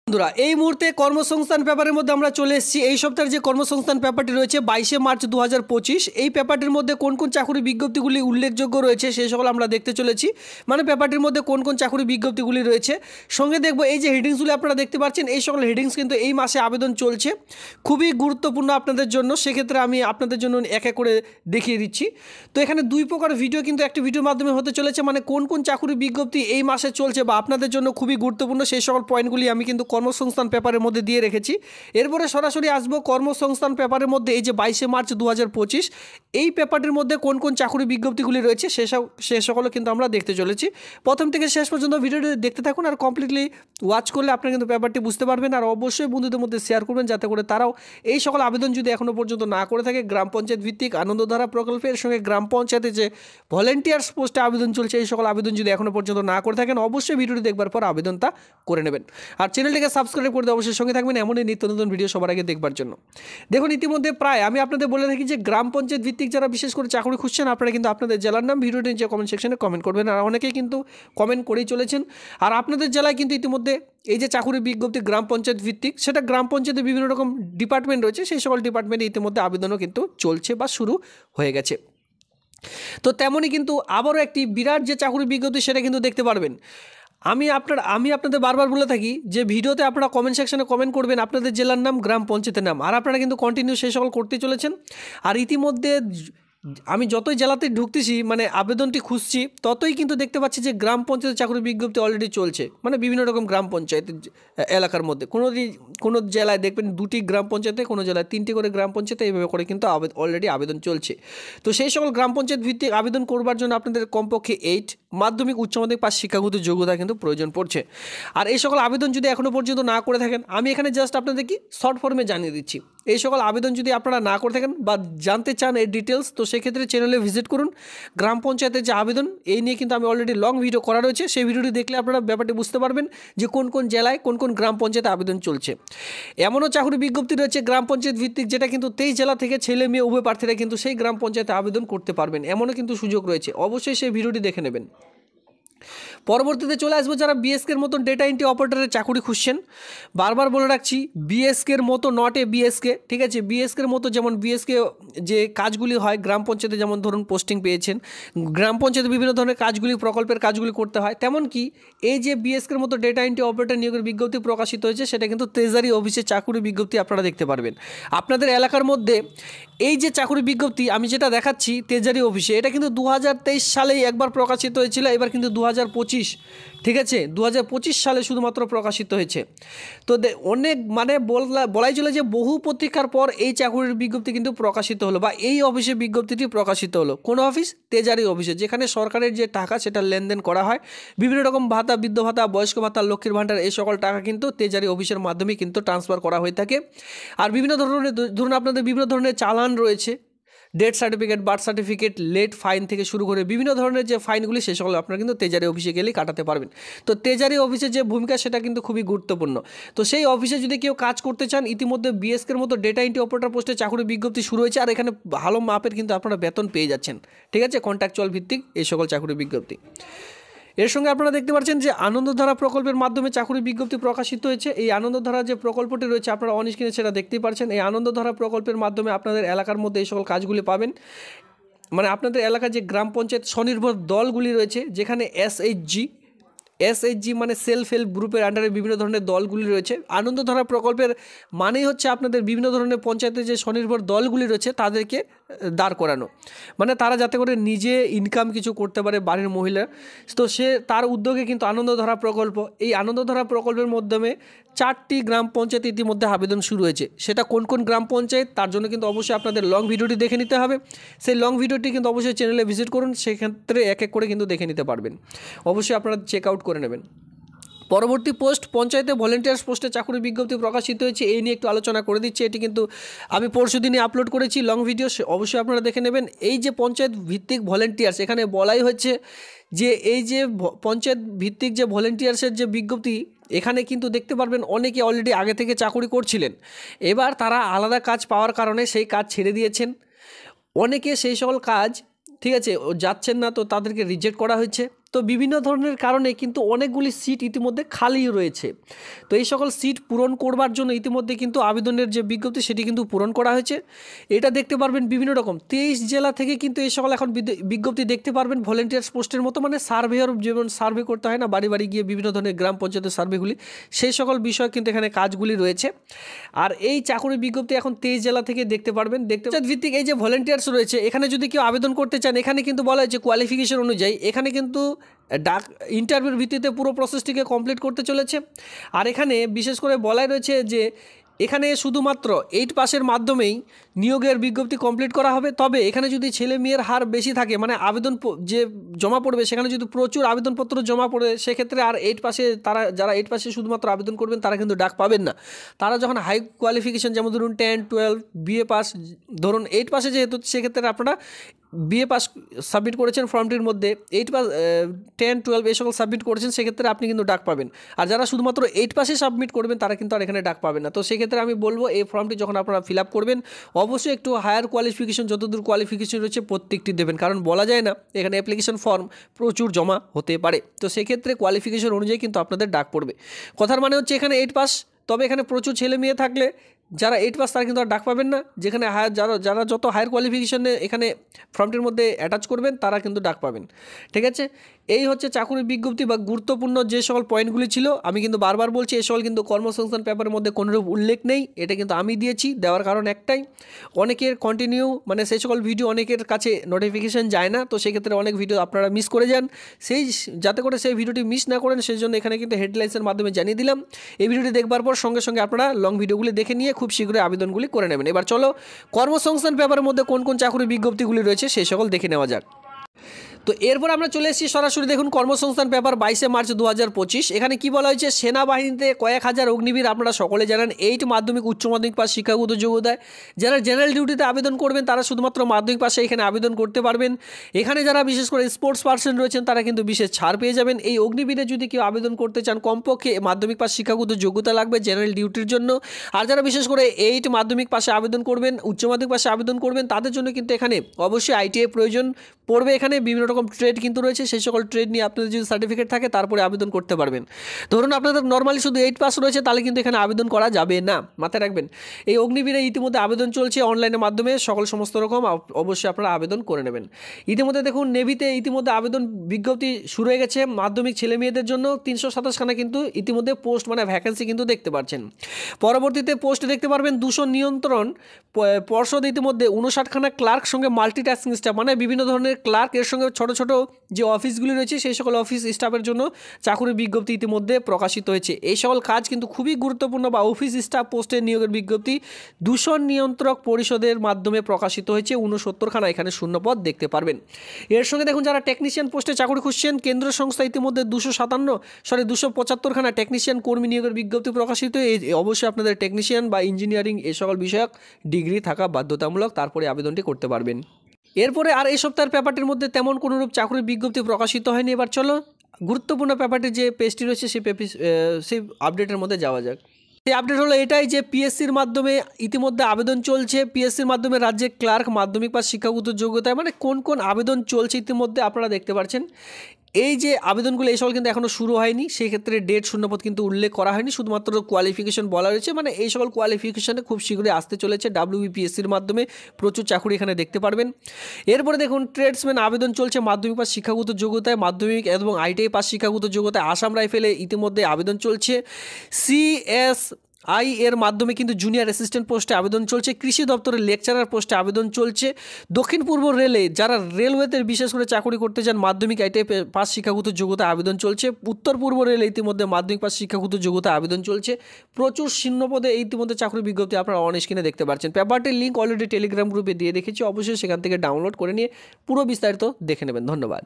বন্ধুরা এই মুহূর্তে কর্মসংস্থান পেপারের মধ্যে আমরা চলে এসেছি। এই সপ্তাহের যে কর্মসংস্থান পেপারটি রয়েছে 22 মার্চ 2025, এই পেপারটির মধ্যে কোন কোন চাকরি বিজ্ঞপ্তিগুলি উল্লেখযোগ্য রয়েছে সেই সকল আমরা দেখতে চলেছি। মানে পেপারটির মধ্যে কোন কোন চাকরি বিজ্ঞপ্তিগুলি রয়েছে, সঙ্গে দেখব এই যে হেডিংসগুলি আপনারা দেখতে পাচ্ছেন, এই সকল হেডিংস কিন্তু এই মাসে আবেদন চলছে, খুবই গুরুত্বপূর্ণ আপনাদের জন্য। সেক্ষেত্রে আমি আপনাদের জন্য এক এক করে দেখিয়ে দিচ্ছি। তো এখানে দুই প্রকার ভিডিও কিন্তু একটি ভিডিওর মাধ্যমে হতে চলেছে, মানে কোন কোন চাকরি বিজ্ঞপ্তি এই মাসে চলছে বা আপনাদের জন্য খুবই গুরুত্বপূর্ণ সেই সকল পয়েন্টগুলি আমি কিন্তু কর্মসংস্থান পেপারের মধ্যে দিয়ে রেখেছি। এরপরে সরাসরি আসবো কর্মসংস্থান পেপারের মধ্যে এই যে 22 মার্চ 2025, এই পেপারটির মধ্যে কোন কোন চাকরি বিজ্ঞপ্তিগুলি রয়েছে সে সকলও কিন্তু আমরা দেখতে চলেছি। প্রথম থেকে শেষ পর্যন্ত ভিডিওটি দেখতে থাকুন, আর কমপ্লিটলি ওয়াচ করলে আপনারা কিন্তু পেপারটি বুঝতে পারবেন। আর অবশ্যই বন্ধুদের মধ্যে শেয়ার করবেন যাতে করে তারাও এই সকল আবেদন যদি এখনও পর্যন্ত না করে থাকে, গ্রাম পঞ্চায়েত ভিত্তিক আনন্দধারা প্রকল্পের সঙ্গে গ্রাম পঞ্চায়েতে যে ভলেন্টিয়ার্স পোস্টে আবেদন চলছে, এই সকল আবেদন যদি এখনও পর্যন্ত না করে থাকেন অবশ্যই ভিডিওটি দেখবার পর আবেদনটা করে নেবেন। আর চ্যানেলটিকে সাবস্ক্রাইব করে অবশ্যই সঙ্গে থাকবেন এমনই নিত্য নতুন ভিডিও সবার আগে দেখবার জন্য। দেখুন ইতিমধ্যে প্রায় আমি আপনাদের বলে থাকি যে গ্রাম পঞ্চায়েত ভিত্তিক যারা বিশেষ করে চাকরি খুঁজছেন, আপনারা কিন্তু আপনাদের জেলার নাম ভিডিওটি নিচে কমেন্ট সেকশনে কমেন্ট করবেন। আর অনেকেই কিন্তু কমেন্ট করেই চলেছেন। আর আপনাদের জেলায় কিন্তু ইতিমধ্যে এই যে চাকরি বিজ্ঞপ্তি গ্রাম পঞ্চায়েত ভিত্তিক, সেটা গ্রাম পঞ্চায়েতে বিভিন্ন রকম ডিপার্টমেন্ট রয়েছে, সেই সকল ডিপার্টমেন্টে ইতিমধ্যে আবেদনও কিন্তু চলছে বা শুরু হয়ে গেছে। তো তেমনই কিন্তু আবারও একটি বিরাট যে চাকরি বিজ্ঞপ্তি সেটা কিন্তু দেখতে পারবেন। আমি আপনাদের বারবার বলে থাকি যে ভিডিওতে আপনারা কমেন্ট সেকশনে কমেন্ট করবেন আপনাদের জেলার নাম, গ্রাম পঞ্চায়েতের নাম, আর আপনারা কিন্তু কন্টিনিউ সেই সকল করতেই চলেছেন। আর ইতিমধ্যে আমি যতই জেলাতে ঢুকতেছি, মানে আবেদনটি খুঁজছি, ততই কিন্তু দেখতে পাচ্ছি যে গ্রাম পঞ্চায়েতের চাকরি বিজ্ঞপ্তি অলরেডি চলছে, মানে বিভিন্ন রকম গ্রাম পঞ্চায়েতের এলাকার মধ্যে। কোনো জেলায় দেখবেন 2টি গ্রাম পঞ্চায়েতে, কোনো জেলায় 3টি করে গ্রাম পঞ্চায়েতে, এইভাবে করে কিন্তু অলরেডি আবেদন চলছে। তো সেই সকল গ্রাম পঞ্চায়েত ভিত্তিক আবেদন করবার জন্য আপনাদের কমপক্ষে 8 মাধ্যমিক উচ্চ মাধ্যমিক পাস শিক্ষাগত যোগ্যতা কিন্তু প্রয়োজন পড়ছে। আর এই সকল আবেদন যদি এখনও পর্যন্ত না করে থাকেন, আমি এখানে জাস্ট আপনাদের কি শর্ট ফর্মে জানিয়ে দিচ্ছি। এই সকল আবেদন যদি আপনারা না করে থাকেন বা জানতে চান এর ডিটেলস, তো সেক্ষেত্রে চ্যানেলে ভিজিট করুন। গ্রাম পঞ্চায়েতের যে আবেদন এই নিয়ে কিন্তু আমি অলরেডি লং ভিডিও করা রয়েছে, সেই ভিডিওটি দেখলে আপনারা ব্যাপারটি বুঝতে পারবেন যে কোন কোন জেলায় কোন কোন গ্রাম পঞ্চায়েতে আবেদন চলছে। এমনও চাকরি বিজ্ঞপ্তি রয়েছে গ্রাম পঞ্চায়েত ভিত্তিক, যেটা কিন্তু 23 জেলা থেকে ছেলে মেয়ে উভয় প্রার্থীরা কিন্তু সেই গ্রাম পঞ্চায়েতে আবেদন করতে পারবেন, এমনও কিন্তু সুযোগ রয়েছে। অবশ্যই সেই ভিডিওটি দেখে নেবেন। পরবর্তীতে চলে আসবো যারা বিএসকের মতন ডেটা এন্ট্রি অপারেটরের চাকরি খুঁজছেন। বারবার বলে রাখছি, বিএসকের মতো নট এ বিএসকে, ঠিক আছে? বিএসকের মতো যেমন বিএসকে যে কাজগুলি হয় গ্রাম পঞ্চায়েতে, যেমন ধরুন পোস্টিং পেয়েছেন, গ্রাম পঞ্চায়েতে বিভিন্ন ধরনের কাজগুলি, প্রকল্পের কাজগুলি করতে হয়, তেমন কি এই যে বিএসকের মতো ডেটা এন্ট্রি অপারেটর নিয়োগের বিজ্ঞপ্তি প্রকাশিত হয়েছে, সেটা কিন্তু ট্রেজারি অফিসের চাকরি বিজ্ঞপ্তি আপনারা দেখতে পারবেন। আপনাদের এলাকার মধ্যে এই যে চাকরি বিজ্ঞপ্তি আমি যেটা দেখাচ্ছি ট্রেজারি অফিসে, এটা কিন্তু 2023 সালেই একবার প্রকাশিত হয়েছিল, এবার কিন্তু 2025, ঠিক আছে, 2025 সালে শুধুমাত্র প্রকাশিত হয়েছে। তো অনেক মানে বলাই চলে যে বহু প্রতীক্ষার পর এই চাকরির বিজ্ঞপ্তি কিন্তু প্রকাশিত হলো, বা এই অফিসে বিজ্ঞপ্তিটি প্রকাশিত হলো। কোন অফিস? ট্রেজারি অফিসে, যেখানে সরকারের যে টাকা সেটা লেনদেন করা হয়, বিভিন্ন রকম ভাতা, বৃদ্ধ ভাতা, বয়স্ক ভাতা, লক্ষ্মীর ভাণ্ডার, এই সকল টাকা কিন্তু ট্রেজারি অফিসের মাধ্যমে কিন্তু ট্রান্সফার করা হয়ে থাকে। আর বিভিন্ন ধরনের, ধরুন আপনাদের বিভিন্ন ধরনের চালান রয়েছে, death certificate, birth certificate, late fine থেকে শুরু করে বিভিন্ন ধরনের যে ফাইনগুলি, সে সকল আপনারা কিন্তু ট্রেজারি অফিসে গেলেই কাটাতে পারবেন। তো ট্রেজারি অফিসের যে ভূমিকা সেটা কিন্তু খুবই গুরুত্বপূর্ণ। তো সেই অফিসে যদি কেউ কাজ করতে চান, ইতিমধ্যে বিএসকের মতো ডেটা এন্ট্রি অপারেটর পোস্টে চাকরি বিজ্ঞপ্তি শুরু হয়েছে, আর এখানে ভালো মাপের কিন্তু আপনারা বেতন পেয়ে যাচ্ছেন, ঠিক আছে, কন্ট্রাকচুয়াল ভিত্তিক এই সকল চাকরি বিজ্ঞপ্তি। এর সঙ্গে আপনারা দেখতে পাচ্ছেন যে আনন্দধারা প্রকল্পের মাধ্যমে চাকরি বিজ্ঞপ্তি প্রকাশিত হয়েছে। এই আনন্দধারা যে প্রকল্পটি রয়েছে আপনারা অন স্ক্রিনে সেটা দেখতেই পাচ্ছেন। এই আনন্দধারা প্রকল্পের মাধ্যমে আপনাদের এলাকার মধ্যে এই সকল কাজগুলি পাবেন। মানে আপনাদের এলাকার যে গ্রাম পঞ্চায়েত স্বনির্ভর দলগুলি রয়েছে, যেখানে এসএইচজি মানে সেলফ হেল্প গ্রুপের আন্ডারে বিভিন্ন ধরনের দলগুলি রয়েছে। আনন্দধারা প্রকল্পের মানেই হচ্ছে আপনাদের বিভিন্ন ধরনের পঞ্চায়েতে যে স্বনির্ভর দলগুলি রয়েছে তাদেরকে দাঁড় করানো, মানে তারা যাতে করে নিজে ইনকাম কিছু করতে পারে বাড়ির মহিলা। তো তার উদ্যোগে কিন্তু আনন্দধারা প্রকল্প, এই আনন্দধারা প্রকল্পের মাধ্যমে 4টি গ্রাম পঞ্চায়েত ইতিমধ্যে আবেদন শুরু হয়েছে। সেটা কোন কোন গ্রাম পঞ্চায়েত তার জন্য কিন্তু অবশ্যই আপনাদের লং ভিডিওটি দেখে নিতে হবে। সেই লং ভিডিওটি কিন্তু অবশ্যই চ্যানেলে ভিজিট করুন, সেক্ষেত্রে এক এক করে কিন্তু দেখে নিতে পারবেন। অবশ্যই আপনারা চেক আউট করে নেবেন। পরবর্তী পোস্ট, পঞ্চায়েতে ভলেন্টিয়ার্স পোস্টে চাকরি বিজ্ঞপ্তি প্রকাশিত হয়েছে, এই নিয়ে একটু আলোচনা করে দিচ্ছি। এটি কিন্তু আমি পরশুদিনই আপলোড করেছি লং ভিডিও, অবশ্যই আপনারা দেখে নেবেন। এই যে পঞ্চায়েত ভিত্তিক ভলেন্টিয়ার্স, এখানে বলাই হচ্ছে যে এই যে পঞ্চায়েত ভিত্তিক যে ভলেন্টিয়ার্সের যে বিজ্ঞপ্তি, এখানে কিন্তু দেখতে পারবেন অনেকে অলরেডি আগে থেকে চাকরি করছিলেন, এবার তারা আলাদা কাজ পাওয়ার কারণে সেই কাজ ছেড়ে দিয়েছেন। অনেকে সেই সকল কাজ, ঠিক আছে, যাচ্ছেন না, তো তাদেরকে রিজেক্ট করা হয়েছে। তো বিভিন্ন ধরনের কারণে কিন্তু অনেকগুলি সিট ইতিমধ্যে খালি রয়েছে। তো এই সকল সিট পূরণ করবার জন্য ইতিমধ্যে কিন্তু আবেদনের যে বিজ্ঞপ্তি সেটি কিন্তু পূরণ করা হয়েছে। এটা দেখতে পারবেন বিভিন্ন রকম 23 জেলা থেকে কিন্তু এই সকল এখন বিজ্ঞপ্তি দেখতে পারবেন ভলেন্টিয়ার্স পোস্টের মতো, মানে সার্ভেয়ার যেমন সার্ভে করতে হয় না বাড়ি বাড়ি গিয়ে বিভিন্ন ধরনের গ্রাম পঞ্চায়েতের সার্ভেগুলি, সেই সকল বিষয় কিন্তু এখানে কাজগুলি রয়েছে। আর এই চাকরির বিজ্ঞপ্তি এখন 23 জেলা থেকে দেখতে পারবেন। ভিত্তিক এই যে ভলেন্টিয়ার্স রয়েছে এখানে যদি কেউ আবেদন করতে চান, এখানে কিন্তু বলা হয়েছে কোয়ালিফিকেশন অনুযায়ী এখানে কিন্তু ইন্টারভিউর ভিত্তিতে পুরো প্রসেসটিকে কমপ্লিট করতে চলেছে। আর এখানে বিশেষ করে বলাই রয়েছে যে এখানে শুধুমাত্র 8 পাসের মাধ্যমেই নিয়োগের বিজ্ঞপ্তি কমপ্লিট করা হবে। তবে এখানে যদি ছেলে মেয়ের হার বেশি থাকে, মানে আবেদন যে জমা পড়বে সেখানে যদি প্রচুর আবেদনপত্র জমা পড়ে, সেক্ষেত্রে আর 8 পাসে যারা 8 পাসে শুধুমাত্র আবেদন করবেন তারা কিন্তু ডাক পাবেন না। তারা যখন হাই কোয়ালিফিকেশন যেমন ধরুন 10, 12, বিএ পাস, ধরুন 8 পাসে যেহেতু সেক্ষেত্রে আপনারা বিএ পাস সাবমিট করেছেন ফর্মটির মধ্যে, 8 পাস 10, 12 এই সকল সাবমিট করেছেন, সেক্ষেত্রে আপনি কিন্তু ডাক পাবেন। আর যারা শুধুমাত্র 8 পাসে সাবমিট করবেন তারা কিন্তু আর এখানে ডাক পাবেন না। তো সেক্ষেত্রে আমি বলবো এই ফর্মটি যখন আপনারা ফিল আপ করবেন অবশ্যই একটু হায়ার কোয়ালিফিকেশন যতদূর কোয়ালিফিকেশন রয়েছে প্রত্যেকটি দেবেন, কারণ বলা যায় না এখানে অ্যাপ্লিকেশন ফর্ম প্রচুর জমা হতে পারে। তো সেক্ষেত্রে কোয়ালিফিকেশন অনুযায়ী কিন্তু আপনাদের ডাক পড়বে। কথার মানে হচ্ছে এখানে 8 পাস, তবে এখানে প্রচুর ছেলে মেয়ে থাকলে যারা 8 পাস তারা কিন্তু আর ডাক পাবেন না। যেখানে যারা যত হায়ার কোয়ালিফিকেশনে এখানে ফর্মটির মধ্যে অ্যাটাচ করবেন তারা কিন্তু ডাক পাবেন। ঠিক আছে, এই হচ্ছে চাকরির বিজ্ঞপ্তি বা গুরুত্বপূর্ণ যে সকল পয়েন্টগুলি ছিল। আমি কিন্তু বারবার বলছি এই সকল কিন্তু কর্মসংস্থান পেপারের মধ্যে কোনোরূপ উল্লেখ নেই, এটা কিন্তু আমি দিয়েছি। দেওয়ার কারণ একটাই, অনেকের কন্টিনিউ মানে সেই সকল ভিডিও অনেকের কাছে নোটিফিকেশান যায় না, তো সেক্ষেত্রে অনেক ভিডিও আপনারা মিস করে যান। যাতে করে সেই ভিডিওটি মিস না করেন সেই জন্য এখানে কিন্তু হেডলাইন্সের মাধ্যমে জানিয়ে দিলাম। এই ভিডিওটি দেখবার পর সঙ্গে সঙ্গে আপনারা লং ভিডিওগুলি দেখে নিয়ে খুব শীঘ্রই আবেদনগুলি করে নেবেন। এবার চলো কর্মসংস্থান পেপারের মধ্যে কোন কোন চাকরির বিজ্ঞপ্তিগুলি রয়েছে সেই সকল দেখে নেওয়া যাক। তো এরপর আমরা চলে এসেছি সরাসরি দেখুন কর্মসংস্থান পেপার 22 মার্চ 2025। এখানে কি বলা হয়েছে, সেনাবাহিনীতে কয়েক হাজার অগ্নিবীর আপনারা সকলে জানেন 8 মাধ্যমিক উচ্চ মাধ্যমিক পাস শিক্ষাগত যোগ্যতায়। যারা জেনারেল ডিউটিতে আবেদন করবেন তারা শুধুমাত্র মাধ্যমিক পাশে এখানে আবেদন করতে পারবেন। এখানে যারা বিশেষ করে স্পোর্টস পার্সন রয়েছেন তারা কিন্তু বিশেষ ছাড় পেয়ে যাবেন। এই অগ্নিবীরে যদি কেউ আবেদন করতে চান কমপক্ষে মাধ্যমিক পাস শিক্ষাগত যোগ্যতা লাগবে জেনারেল ডিউটির জন্য। আর যারা বিশেষ করে 8 মাধ্যমিক পাশে আবেদন করবেন, উচ্চ মাধ্যমিক পাশে আবেদন করবেন, তাদের জন্য কিন্তু এখানে অবশ্যই আইটিআই প্রয়োজন পড়বে। এখানে বিভিন্ন রকম ট্রেড কিন্তু রয়েছে, সেই সকল ট্রেড নিয়ে আপনাদের যদি সার্টিফিকেট থাকে তারপরে আবেদন করতে পারবেন। ধরুন আপনাদের নর্মালি শুধু 8 পাস রয়েছে তাহলে কিন্তু এখানে আবেদন করা যাবে না, মাথায় রাখবেন। এই অগ্নিবীরে ইতিমধ্যে আবেদন চলছে অনলাইনের মাধ্যমে, সমস্ত রকম অবশ্যই আপনারা আবেদন করে নেবেন। ইতিমধ্যে দেখুন নেভিতে ইতিমধ্যে আবেদন বিজ্ঞপ্তি শুরু হয়ে গেছে মাধ্যমিক ছেলে মেয়েদের জন্য। 327 খানা কিন্তু ইতিমধ্যে পোস্ট মানে ভ্যাকেন্সি কিন্তু দেখতে পাচ্ছেন। পরবর্তীতে পোস্ট দেখতে পারবেন 200 নিয়ন্ত্রণ পর্ষদ, ইতিমধ্যে 59 খানা ক্লার্ক সঙ্গে মাল্টিটাস্কিং স্টাফ মানে বিভিন্ন ধরনের ক্লার্ক, এর সঙ্গে ছোট ছোট যে অফিসগুলি রয়েছে সেই সকল অফিস স্টাফের জন্য চাকরির বিজ্ঞপ্তি ইতিমধ্যে প্রকাশিত হয়েছে। এই সকল কাজ কিন্তু খুবই গুরুত্বপূর্ণ বা অফিস স্টাফ পোস্টের নিয়োগের বিজ্ঞপ্তি দূষণ নিয়ন্ত্রক পরিষদের মাধ্যমে প্রকাশিত হয়েছে। 69 খানা এখানে শূন্যপদ দেখতে পারবেন। এর সঙ্গে দেখুন যারা টেকনিশিয়ান পোস্টে চাকরি খুঁজছেন, কেন্দ্র সংস্থা ইতিমধ্যে 275 খানা টেকনিশিয়ান কর্মী নিয়োগের বিজ্ঞপ্তি প্রকাশিত। অবশ্যই আপনাদের টেকনিশিয়ান বা ইঞ্জিনিয়ারিং এই সকল বিষয়ক ডিগ্রি থাকা বাধ্যতামূলক, তারপরে আবেদনটি করতে পারবেন। এরপরে আর এই সপ্তাহের পেপারটির মধ্যে তেমন কোনোরূপ চাকরির বিজ্ঞপ্তি প্রকাশিত হয়নি। এবার চলো গুরুত্বপূর্ণ পেপারটির যে পেজটি রয়েছে সেই আপডেটের মধ্যে যাওয়া যাক। এই আপডেট হলো এটাই যে পিএসসির মাধ্যমে ইতিমধ্যে আবেদন চলছে। পিএসসির মাধ্যমে রাজ্যে ক্লার্ক মাধ্যমিক পাস শিক্ষাগত যোগ্যতায় মানে কোন কোন আবেদন চলছে ইতিমধ্যে আপনারা দেখতে পাচ্ছেন। এই যে আবেদনগুলো এই সকল কিন্তু এখনও শুরু হয়নি, সেই ক্ষেত্রে ডেট শূন্যপদ কিন্তু উল্লেখ করা হয়নি, শুধুমাত্র কোয়ালিফিকেশন বলা রয়েছে। মানে এই সকল কোয়ালিফিকেশানে খুব শীঘ্রই আসতে চলেছে। WBPSCর মাধ্যমে প্রচুর চাকরি এখানে দেখতে পারবেন। এরপরে দেখুন ট্রেডসম্যান আবেদন চলছে মাধ্যমিক পাস শিক্ষাগত যোগ্যতায়, মাধ্যমিক এবং আইটিআই পাস শিক্ষাগত যোগ্যতায়। আসাম রাইফেলে ইতিমধ্যে আবেদন চলছে। CSI এর মাধ্যমে কিন্তু জুনিয়র অ্যাসিস্ট্যান্ট পোস্টে আবেদন চলছে। কৃষি দপ্তরের লেকচারার পোস্টে আবেদন চলছে। দক্ষিণ পূর্ব রেলে যারা রেলওয়েতে বিশেষ করে চাকরি করতে চান মাধ্যমিক আইটিআই পাস শিক্ষাগত যোগ্যতায় আবেদন চলছে। উত্তর পূর্ব রেলে ইতিমধ্যে মাধ্যমিক পাস শিক্ষাগত যোগ্যতায় আবেদন চলছে। প্রচুর শূন্যপদে ইতিমধ্যে চাকরি বিজ্ঞপ্তি আপনারা অন স্ক্রিনে দেখতে পাচ্ছেন। পেপারটির লিঙ্ক অলরেডি টেলিগ্রাম গ্রুপে দিয়ে রেখেছি, অবশ্যই সেখান থেকে ডাউনলোড করে নিয়ে পুরো বিস্তারিত দেখে নেবেন। ধন্যবাদ।